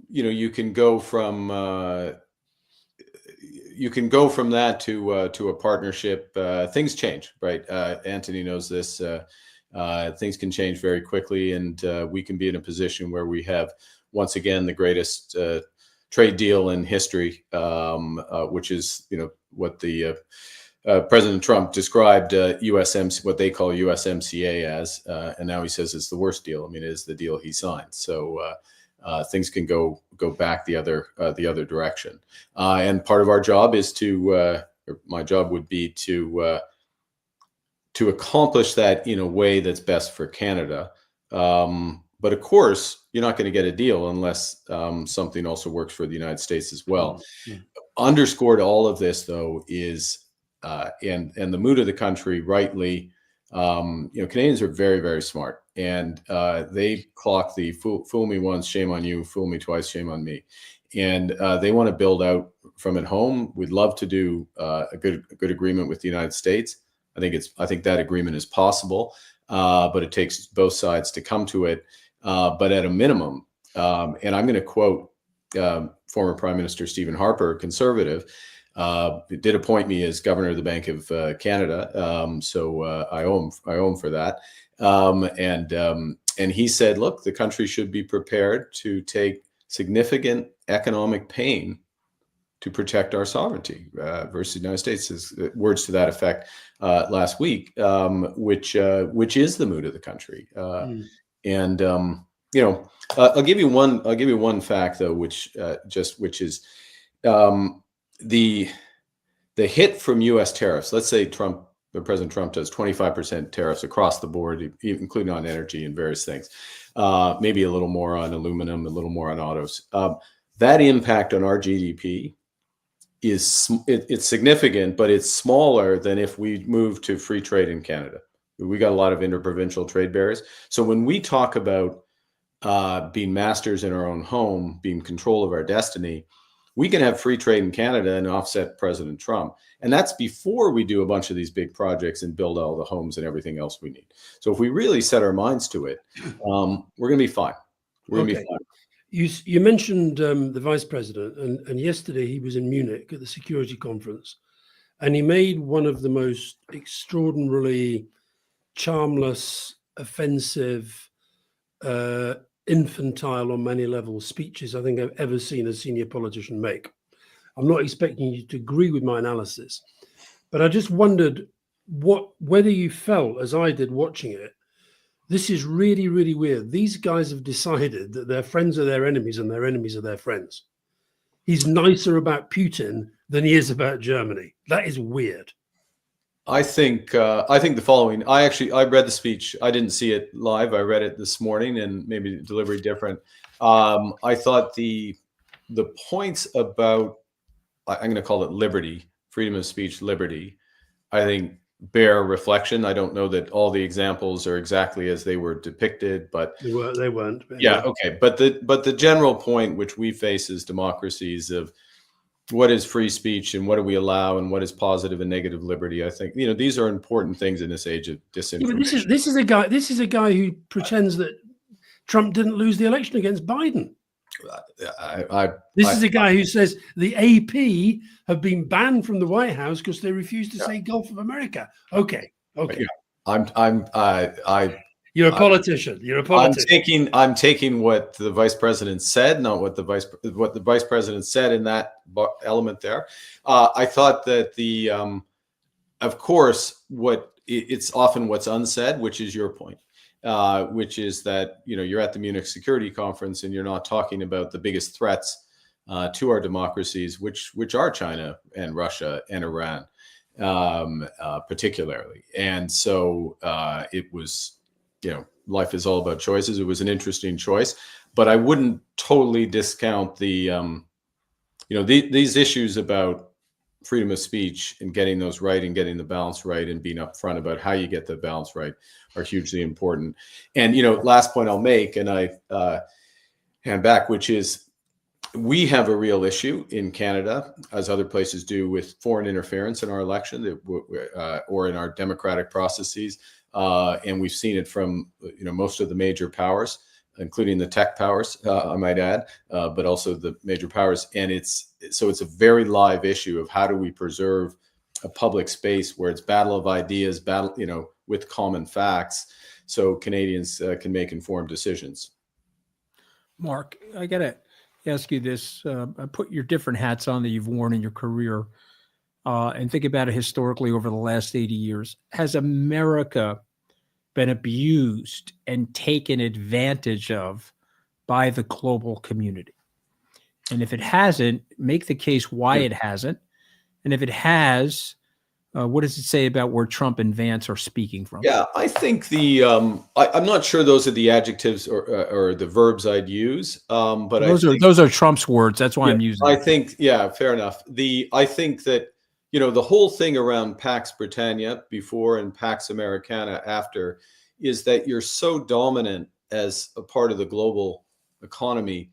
you can go from that to a partnership. Things change, right? Anthony knows this. Things can change very quickly, and we can be in a position where we have once again the greatest trade deal in history, which is what the President Trump described what they call USMCA as, and now he says it's the worst deal. I mean, it is the deal he signed. So things can go back the other direction. And part of our job is my job would be to accomplish that in a way that's best for Canada. But of course, you're not going to get a deal unless something also works for the United States as well. Mm-hmm. Underscored all of this, though, is and the mood of the country, rightly, Canadians are very, very smart, and they clock the fool me once, shame on you, fool me twice, shame on me, and they want to build out from at home. We'd love to do a good agreement with the United States. I think that agreement is possible, but it takes both sides to come to it. But at a minimum, and I'm going to quote former Prime Minister Stephen Harper, conservative. Did appoint me as governor of the Bank of Canada, so I owe him for that. And he said, look, the country should be prepared to take significant economic pain to protect our sovereignty versus the United States. His words to that effect last week, which is the mood of the country. And I'll give you one fact though, which is. The hit from U.S. tariffs. Let's say President Trump does 25% tariffs across the board, including on energy and various things. Maybe a little more on aluminum, a little more on autos. That impact on our GDP it's significant, but it's smaller than if we move to free trade in Canada. We got a lot of interprovincial trade barriers. So when we talk about being masters in our own home, being in control of our destiny, we can have free trade in Canada and offset President Trump. And that's before we do a bunch of these big projects and build all the homes and everything else we need. So if we really set our minds to it, we're going to be fine. We're going to be fine. You mentioned the vice president, and yesterday he was in Munich at the security conference, and he made one of the most extraordinarily charmless, offensive, infantile on many levels speeches I think I've ever seen a senior politician make. I'm not expecting you to agree with my analysis, but I just wondered whether you felt, as I did watching it, this is really, really weird. These guys have decided that their friends are their enemies and their enemies are their friends. He's nicer about Putin than he is about Germany. That is weird. I think the following. I read the speech. I didn't see it live. I read it this morning, and maybe delivery different. I thought the points about, I'm going to call it liberty, freedom of speech, liberty, I think bear reflection. I don't know that all the examples are exactly as they were depicted, but they weren't. Yeah, okay. But the general point which we face as democracies of what is free speech and what do we allow and what is positive and negative liberty, I think these are important things in this age of disinformation. Yeah, but this is a guy who pretends that Trump didn't lose the election against Biden. This is a guy who says the AP have been banned from the White House because they refused to say Gulf of America. Okay. Yeah. You're a politician. You're a politician. I'm taking what the vice president said, not what the vice president said in that element there. I thought that of course, it's often what's unsaid, which is your point. Which is that you're at the Munich Security Conference and you're not talking about the biggest threats to our democracies, which are China and Russia and Iran, particularly. And so it was, life is all about choices. It was an interesting choice, but I wouldn't totally discount these issues about freedom of speech and getting those right and getting the balance right and being upfront about how you get the balance right are hugely important. And, last point I'll make, and I hand back, which is we have a real issue in Canada, as other places do, with foreign interference in our election or in our democratic processes. And we've seen it from, most of the major powers, including the tech powers, I might add, but also the major powers. And it's a very live issue of how do we preserve a public space where it's battle of ideas, with common facts, so Canadians can make informed decisions. Mark, I got to ask you this. Put your different hats on that you've worn in your career and think about it historically over the last 80 years. Has America been abused and taken advantage of by the global community? And if it hasn't, make the case why it hasn't. And if it has, what does it say about where Trump and Vance are speaking from? Yeah, I think I'm not sure those are the adjectives or the verbs I'd use. But those are Trump's words. That's why I'm using. I think, fair enough. I think that the whole thing around Pax Britannia before and Pax Americana after is that you're so dominant as a part of the global economy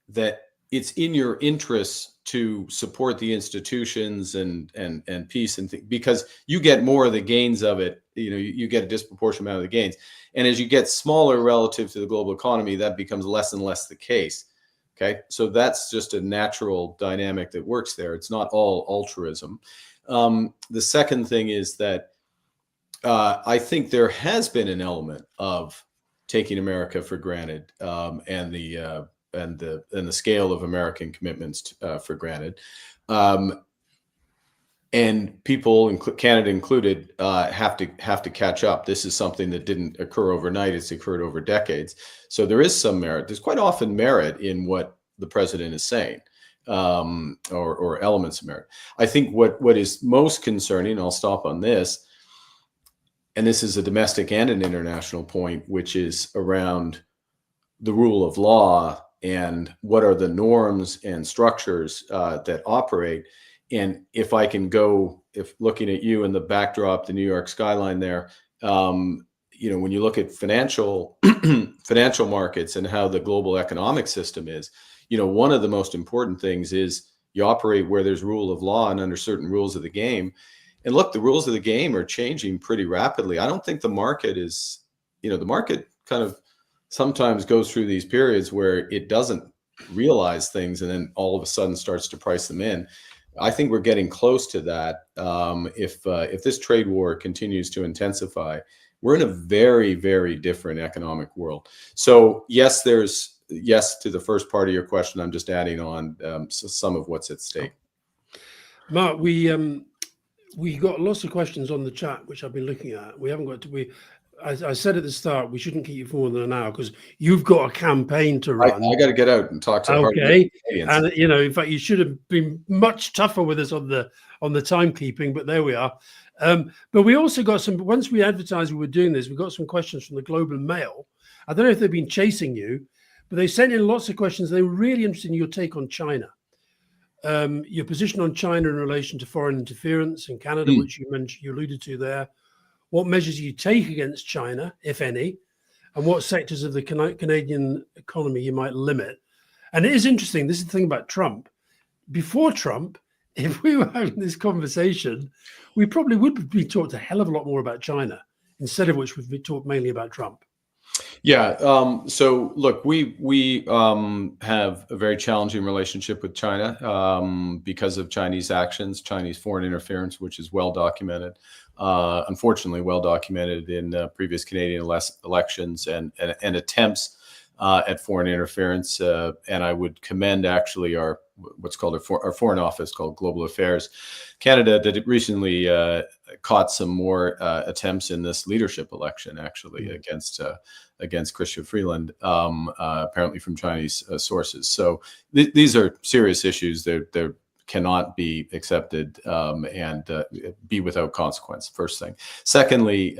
that it's in your interests to support the institutions and peace because you get more of the gains of it. You get a disproportionate amount of the gains. And as you get smaller relative to the global economy, that becomes less and less the case. Okay. So that's just a natural dynamic that works there. It's not all altruism. The second thing is that I think there has been an element of taking America for granted and the scale of American commitments for granted. And people, Canada included, have to catch up. This is something that didn't occur overnight. It's occurred over decades. So there is some merit. There's quite often merit in what the president is saying, or elements of merit. I think what is most concerning, I'll stop on this, and this is a domestic and an international point, which is around the rule of law and what are the norms and structures that operate. And if looking at you in the backdrop, the New York skyline there, when you look at financial markets and how the global economic system is, one of the most important things is you operate where there's rule of law and under certain rules of the game. And look, the rules of the game are changing pretty rapidly. I don't think the market is, the market kind of sometimes goes through these periods where it doesn't realize things and then all of a sudden starts to price them in. I think we're getting close to that. If this trade war continues to intensify, we're in a very, very different economic world. So yes, yes to the first part of your question. I'm just adding on some of what's at stake. Mark, we got lots of questions on the chat, which I've been looking at. We haven't got to. I said at the start, we shouldn't keep you for more than an hour because you've got a campaigin to run. I got to get out and talk to okay, and you know, in fact, you should have been much tougher with us on the timekeeping, but there we are. But we also got some. Once we advertised we were doing this, we got some questions from the Global Mail. I don't know if they've been chasing you, but they sent in lots of questions. They were really interested in your take on China, your position on China in relation to foreign interference in Canada, which you mentioned, you alluded to there. What measures you take against China, if any, and what sectors of the Canadian economy you might limit. And it is interesting. This is the thing about Trump. Before Trump, if we were having this conversation, we probably would be talked a hell of a lot more about China, instead of which we've been talked mainly about Trump. Yeah. So look, we have a very challenging relationship with China because of Chinese actions, Chinese foreign interference, which is well documented. Unfortunately, well documented in previous Canadian elections and attempts at foreign interference. And I would commend actually our what's called our foreign office called Global Affairs Canada that recently caught some more attempts in this leadership election actually against Chrystia Freeland, apparently from Chinese sources. So these are serious issues. They're cannot be accepted and be without consequence. First thing. Secondly,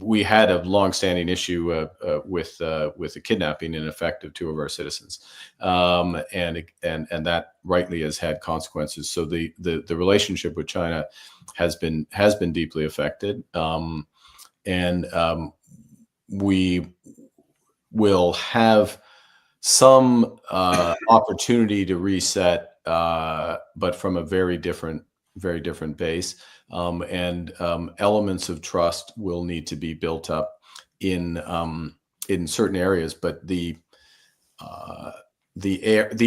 we had a long-standing issue with the kidnapping, in effect, of two of our citizens, and that rightly has had consequences. So the relationship with China has been deeply affected, and we will have some opportunity to reset. But from a very different base, and elements of trust will need to be built up in certain areas. But the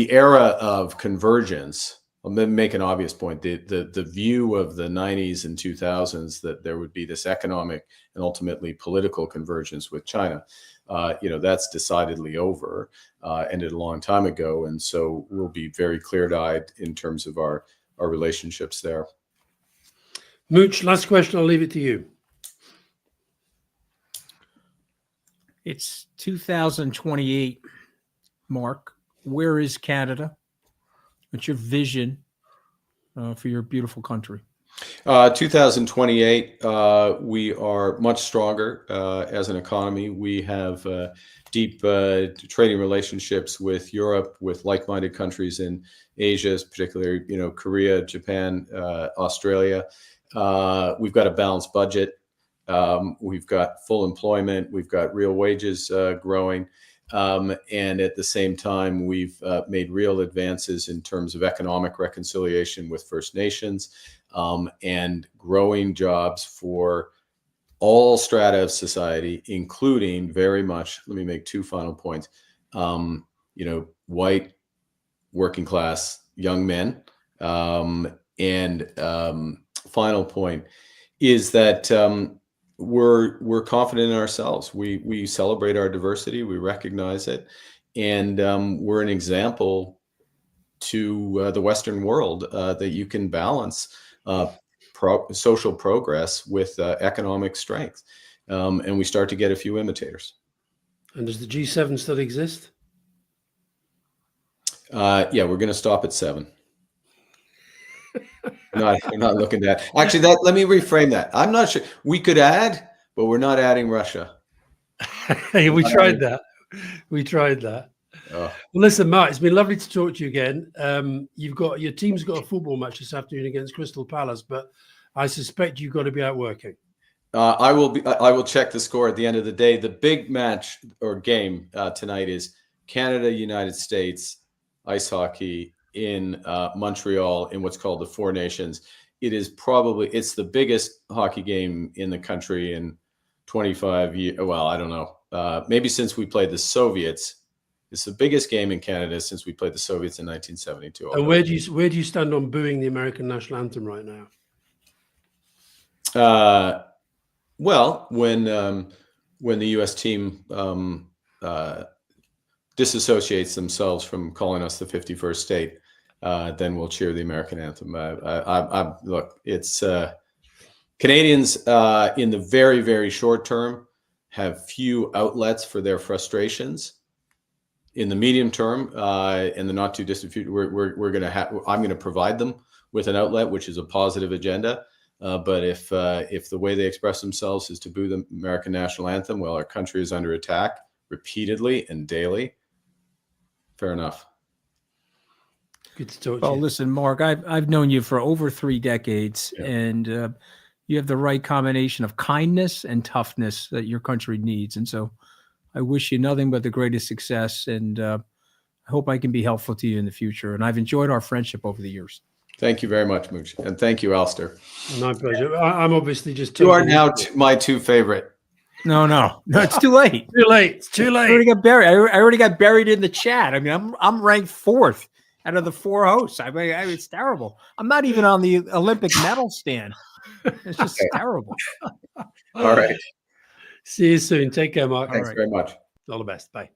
era of convergence. I'll make an obvious point. The view of the 90s and 2000s that there would be this economic and ultimately political convergence with China. That's decidedly over, ended a long time ago. And so we'll be very clear-eyed in terms of our relationships there. Mooch, last question, I'll leave it to you. It's 2028, Mark. Where is Canada? What's your vision for your beautiful country? 2028, we are much stronger as an economy. We have deep trading relationships with Europe, with like-minded countries in Asia, particularly Korea, Japan, Australia. We've got a balanced budget. We've got full employment. We've got real wages growing. And at the same time, we've made real advances in terms of economic reconciliation with First Nations and growing jobs for all strata of society, including very much, let me make two final points, white working class young men. And final point is that we're confident in ourselves. We celebrate our diversity. We recognize it. And we're an example to the Western world that you can balance social progress with economic strength. And we start to get a few imitators. And does the G7 still exist? Yeah, we're going to stop at 7. We're not looking at actually that. Let me reframe that. I'm not sure we could add, but we're not adding Russia. Hey, we tried that. Oh. Well, listen, Mark, it's been lovely to talk to you again. Your team's got a football match this afternoon against Crystal Palace, but I suspect you've got to be out working. I will check the score at the end of the day. The big match or game tonight is Canada, United States ice hockey in Montreal in what's called the Four Nations. It's the biggest hockey game in the country in 25 years. Well, I don't know. Maybe since we played the Soviets It's the biggest game in Canada since we played the Soviets in 1972. And where do you stand on booing the American national anthem right now? Well, when the U.S. team disassociates themselves from calling us the 51st state, then we'll cheer the American anthem. Look, it's Canadians in the very, very short term have few outlets for their frustrations. In the medium term, in the not too distant future, I'm going to provide them with an outlet, which is a positive agenda. But if the way they express themselves is to boo the American national anthem, well, our country is under attack repeatedly and daily. Fair enough. Good to talk Well, to you. listen, Mark, I've known you for over 3 decades, Yeah. and you have the right combination of kindness and toughness that your country needs. And so I wish you nothing but the greatest success, and I hope I can be helpful to you in the future. And I've enjoyed our friendship over the years. Thank you very much, Mooch. And thank you, Alastair. My pleasure. I'm obviously just You are totally- now my 2 favorite. No, it's too late. Too late. It's too I already late. got buried. I already got buried in the chat. I mean, I'm ranked 4th out of the 4 hosts. I mean, it's terrible. I'm not even on the Olympic medal stand. It's just terrible. All right. See you soon. Take care, Mark. All Thanks right. very much. All the best. Bye.